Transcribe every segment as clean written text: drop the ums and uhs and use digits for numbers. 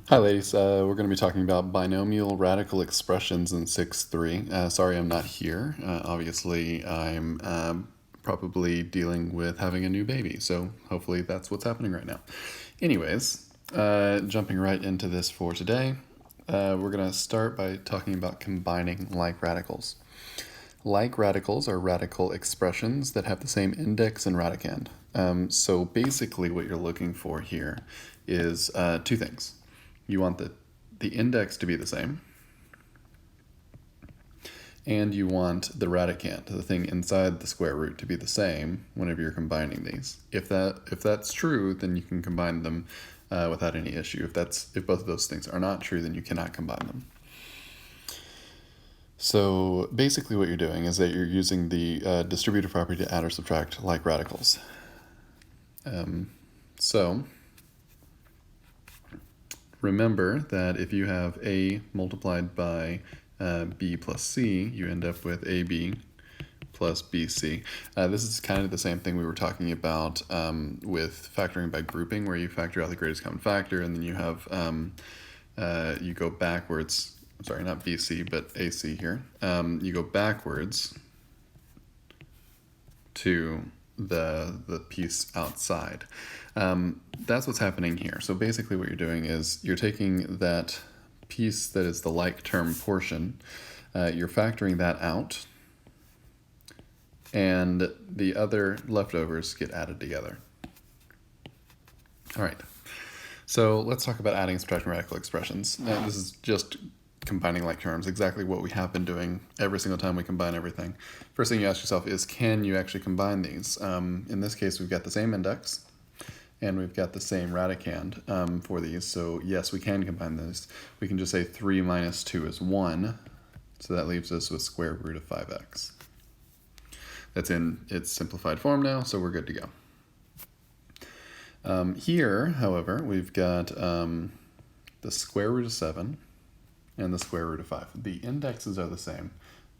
Hi ladies, we're going to be talking about binomial radical expressions in 6.3. Sorry I'm not here. Obviously I'm probably dealing with having a new baby, so hopefully that's what's happening right now. Anyways, jumping right into this for today, we're going to start by talking about combining like radicals. Like radicals are radical expressions that have the same index and radicand. So basically what you're looking for here is two things. You want the index to be the same, and you want the radicand, the thing inside the square root, to be the same whenever you're combining these. If that's true, then you can combine them without any issue. If both of those things are not true, then you cannot combine them. So basically what you're doing is that you're using the distributive property to add or subtract like radicals. So remember that if you have a multiplied by b plus c, you end up with ab plus bc. This is kind of the same thing we were talking about with factoring by grouping, where you factor out the greatest common factor, and then you have you go backwards. Sorry, not bc, but ac here. You go backwards to the piece outside. That's what's happening here. So basically what you're doing is you're taking that piece that is the like term portion, you're factoring that out, and the other leftovers get added together. All right, so let's talk about adding and subtracting radical expressions. This is just combining like terms, exactly what we have been doing every single time we combine everything. First thing you ask yourself is, can you actually combine these? In this case, we've got the same index, and we've got the same radicand for these, so yes, we can combine those. We can just say 3 minus 2 is 1, so that leaves us with square root of 5x. That's in its simplified form now, so we're good to go. Here, however, we've got the square root of 7 and the square root of 5. The indexes are the same,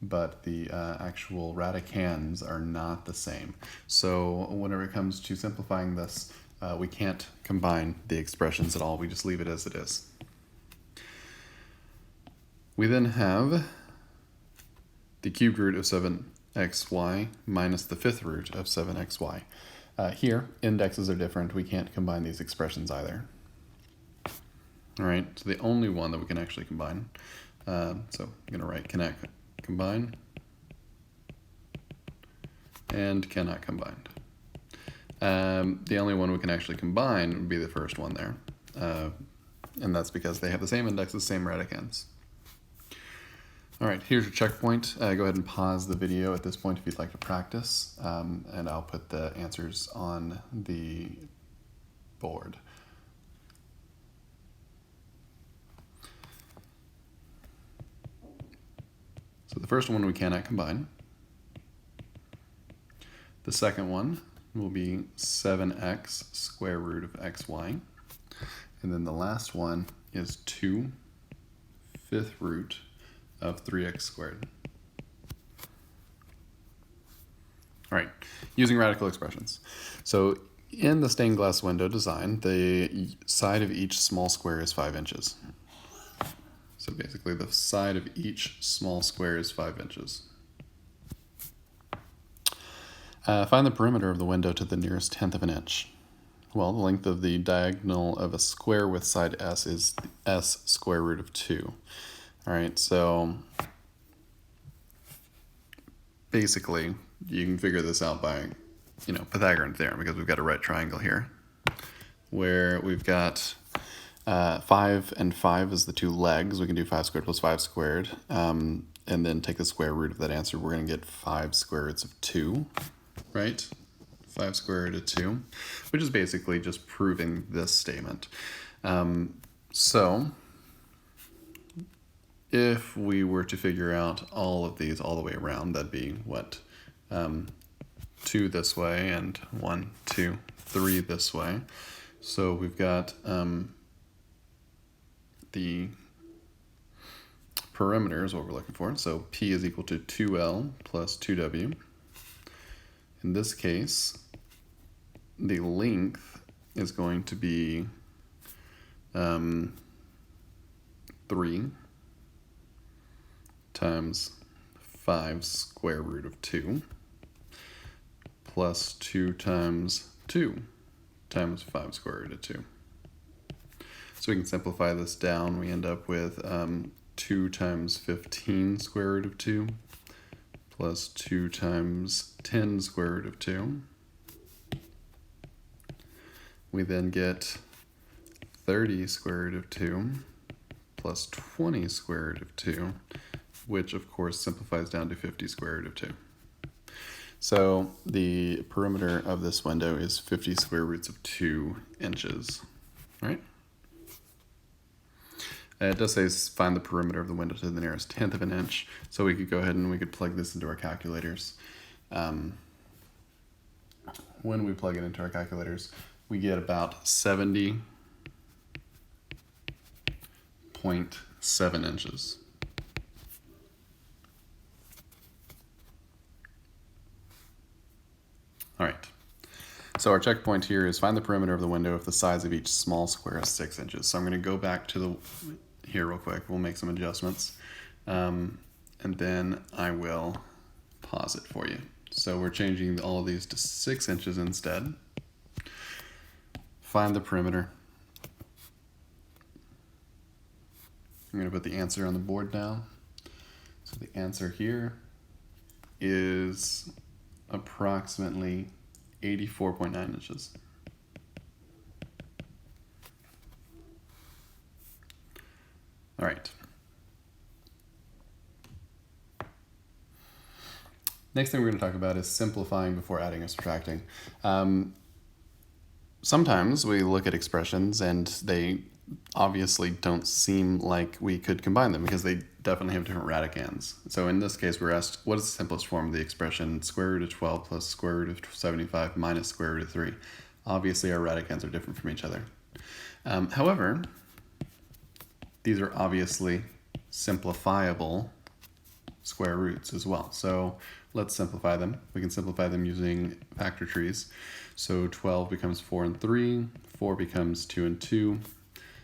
but the actual radicands are not the same. So whenever it comes to simplifying this, we can't combine the expressions at all. We just leave it as it is. We then have the cubed root of 7xy minus the fifth root of 7xy. Here, indexes are different. We can't combine these expressions either. All right, so the only one that we can actually combine. So I'm going to write cannot combine and cannot combined. The only one we can actually combine would be the first one there. And that's because they have the same indexes, same radicands. All right, here's your checkpoint. Go ahead and pause the video at this point if you'd like to practice, and I'll put the answers on the board. So the first one we cannot combine. The second one will be 7x square root of xy. And then the last one is 2 fifth root of 3x squared. All right, using radical expressions. So in the stained glass window design, the side of each small square is 5 inches. So basically the side of each small square is 5 inches. Find the perimeter of the window to the nearest tenth of an inch. Well, the length of the diagonal of a square with side s is s square root of 2. All right, so basically you can figure this out by, Pythagorean theorem, because we've got a right triangle here where we've got 5 and 5 is the two legs. We can do 5 squared plus 5 squared, and then take the square root of that answer. We're going to get 5 square roots of 2, right? 5 square root of 2, which is basically just proving this statement. So if we were to figure out all of these all the way around, that'd be what? 2 this way and 1, 2, 3 this way. So we've got the perimeter is what we're looking for. So P is equal to 2L plus 2W. In this case, the length is going to be 3 times 5 square root of 2 plus 2 times 2 times 5 square root of 2. So we can simplify this down. We end up with 2 times 15 square root of 2 plus 2 times 10 square root of 2. We then get 30 square root of 2 plus 20 square root of 2, which of course simplifies down to 50 square root of 2. So the perimeter of this window is 50 square roots of 2 inches, right? It does say find the perimeter of the window to the nearest tenth of an inch, so we could go ahead and we could plug this into our calculators. When we plug it into our calculators, we get about 70.7 inches. All right, so our checkpoint here is find the perimeter of the window if the size of each small square is 6 inches. So I'm going to go back to here real quick. We'll make some adjustments, and then I will pause it for you. So we're changing all of these to 6 inches instead. Find the perimeter. I'm going to put the answer on the board now. So the answer here is approximately 84.9 inches. All right. Next thing we're going to talk about is simplifying before adding or subtracting. Sometimes we look at expressions and they obviously don't seem like we could combine them because they definitely have different radicands. So in this case, we're asked, what is the simplest form of the expression square root of 12 plus square root of 75 minus square root of 3? Obviously, our radicands are different from each other. However, these are obviously simplifiable square roots as well. So let's simplify them. We can simplify them using factor trees. So 12 becomes 4 and 3, 4 becomes 2 and 2,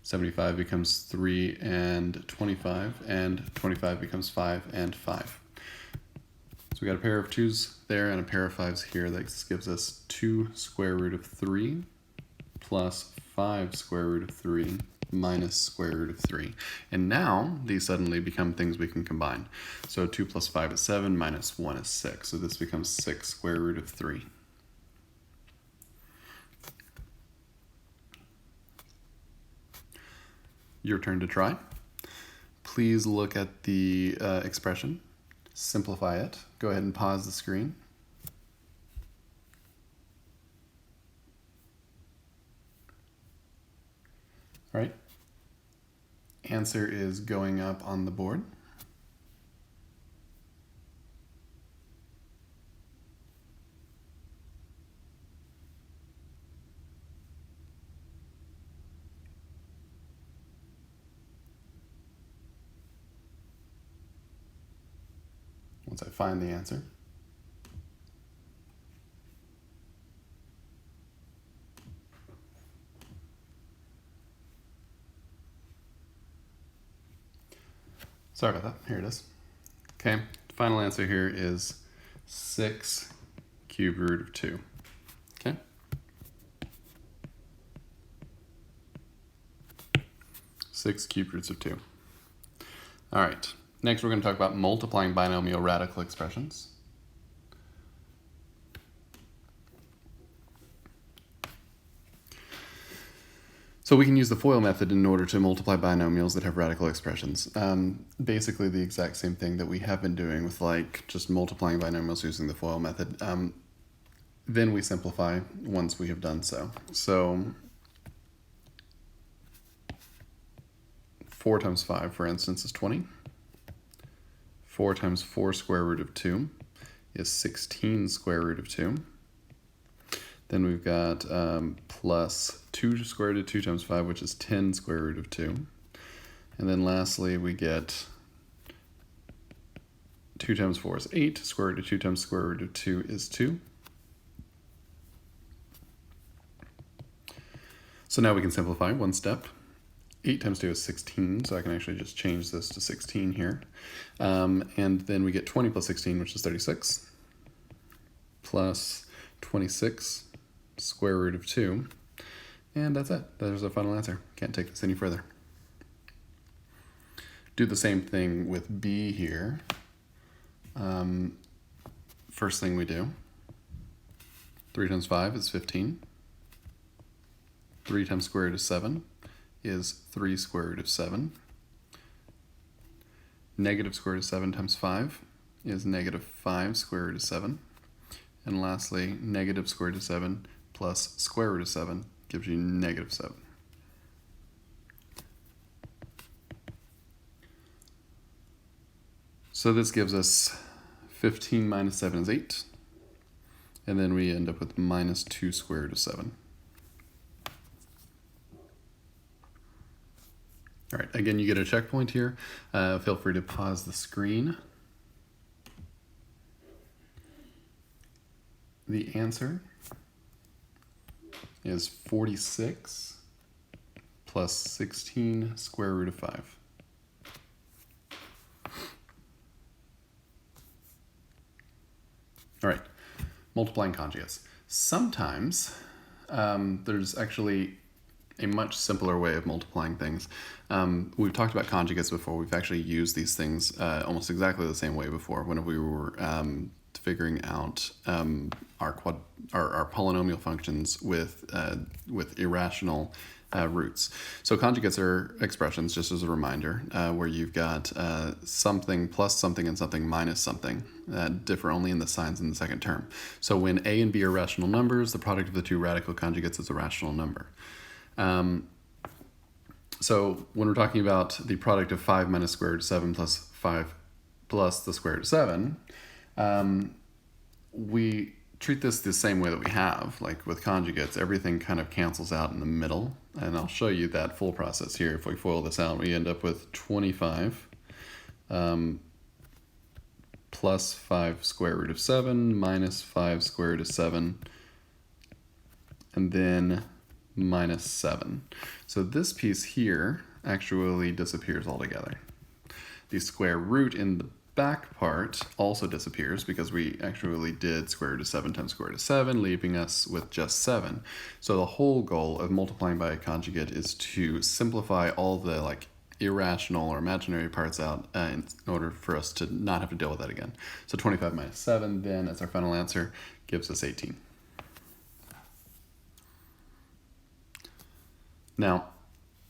75 becomes 3 and 25 becomes 5 and 5. So we got a pair of 2's there and a pair of 5's here. That gives us 2 square root of 3 plus 5 square root of 3 minus square root of 3. And now these suddenly become things we can combine. So 2 plus 5 is 7, minus 1 is 6. So this becomes 6 square root of 3. Your turn to try. Please look at the expression, simplify it. Go ahead and pause the screen. All right. Answer is going up on the board. Once I find the answer. Sorry about that. Here it is. Okay, final answer here is 6 cube root of 2. Okay. Six cube roots of 2. All right. Next, we're going to talk about multiplying binomial radical expressions. So we can use the FOIL method in order to multiply binomials that have radical expressions. Basically the exact same thing that we have been doing with like just multiplying binomials using the FOIL method. Then we simplify once we have done so. So 4 times 5, for instance, is 20. 4 times 4 square root of 2 is 16 square root of 2. Then we've got plus 2 square root of 2 times 5, which is 10 square root of 2. And then lastly, we get 2 times 4 is 8. Square root of 2 times square root of 2 is 2. So now we can simplify one step. 8 times 2 is 16, so I can actually just change this to 16 here. And then we get 20 plus 16, which is 36, plus 26 square root of 2. And that's it. There's our final answer. Can't take this any further. Do the same thing with b here. First thing we do, 3 times 5 is 15. 3 times square root of 7 is 3 square root of 7. Negative square root of 7 times 5 is negative 5 square root of 7. And lastly, negative square root of 7 plus square root of 7 gives you negative 7. So this gives us 15 minus 7 is 8. And then we end up with minus 2 square root of 7. All right, again, you get a checkpoint here. Feel free to pause the screen. The answer is 46 plus 16 square root of 5. All right, multiplying conjugates. Sometimes there's actually a much simpler way of multiplying things. We've talked about conjugates before. We've actually used these things almost exactly the same way before when we were figuring out our polynomial functions with irrational roots. So conjugates are expressions, just as a reminder, where you've got something plus something and something minus something that differ only in the signs in the second term. So when a and b are rational numbers, the product of the two radical conjugates is a rational number. So when we're talking about the product of 5 minus square root of 7 plus 5 plus the square root of 7, we treat this the same way that we have. Like with conjugates, everything kind of cancels out in the middle. And I'll show you that full process here. If we FOIL this out, we end up with 25 plus 5 square root of 7 minus 5 square root of 7, and then minus 7. So this piece here actually disappears altogether. The square root in the back part also disappears because we actually did square root of 7 times square root of 7, leaving us with just 7. So the whole goal of multiplying by a conjugate is to simplify all the irrational or imaginary parts out in order for us to not have to deal with that again. So 25 minus 7 then as our final answer gives us 18. Now,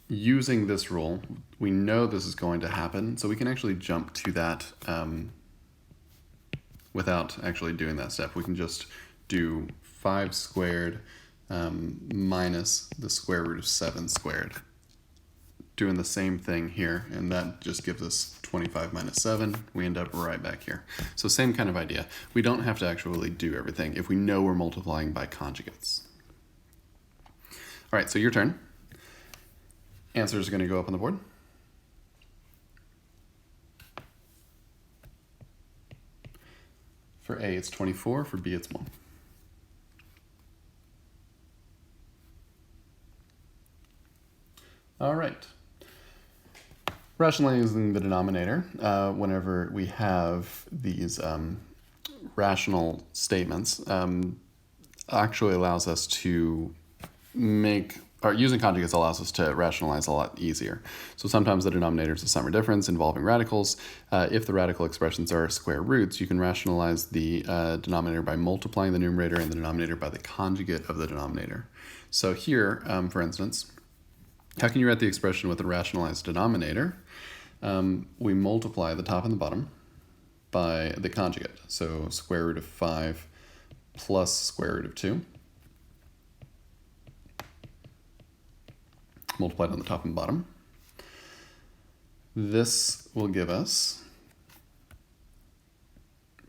using this rule, we know this is going to happen, so we can actually jump to that without actually doing that step. We can just do 5 squared minus the square root of 7 squared. Doing the same thing here, and that just gives us 25 minus 7. We end up right back here. So same kind of idea. We don't have to actually do everything if we know we're multiplying by conjugates. All right, so your turn. Answer is going to go up on the board. For A, it's 24. For B, it's 1. All right. Rationalizing the denominator, whenever we have these rational statements, actually allows us to using conjugates allows us to rationalize a lot easier. So sometimes the denominator is a sum or difference involving radicals. If the radical expressions are square roots, you can rationalize the denominator by multiplying the numerator and the denominator by the conjugate of the denominator. So here, for instance, how can you write the expression with a rationalized denominator? We multiply the top and the bottom by the conjugate. So square root of 5 plus square root of 2. Multiplied on the top and bottom. This will give us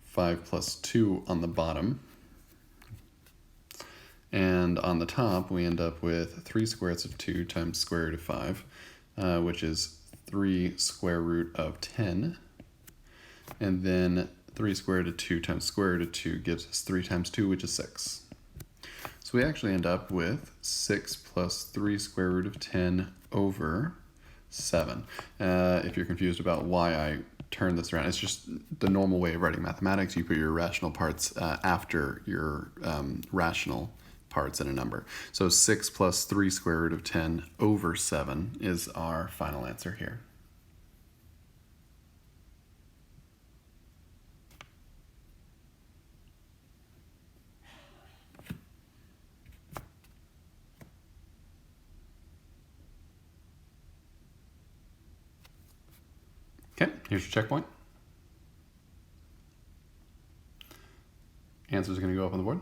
5 plus 2 on the bottom. And on the top, we end up with 3 square roots of 2 times square root of 5, which is 3 square root of 10. And then 3 square root of 2 times square root of 2 gives us 3 times 2, which is 6. So we actually end up with 6 plus 3 square root of 10 over 7. If you're confused about why I turned this around, it's just the normal way of writing mathematics. You put your irrational parts after your rational parts in a number. So 6 plus 3 square root of 10 over 7 is our final answer here. Okay, here's your checkpoint. Answer is going to go up on the board.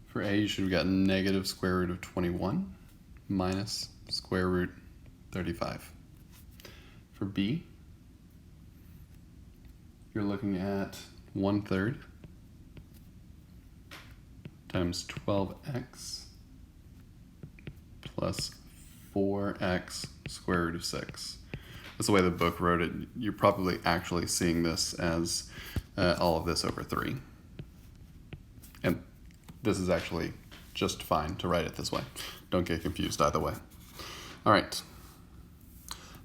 For A, you should have gotten negative square root of 21 minus square root 35. For B, you're looking at 1/3 times 12x plus 4x square root of 6. That's the way the book wrote it. You're probably actually seeing this as all of this over 3. And this is actually just fine to write it this way. Don't get confused either way. All right.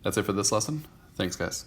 That's it for this lesson. Thanks, guys.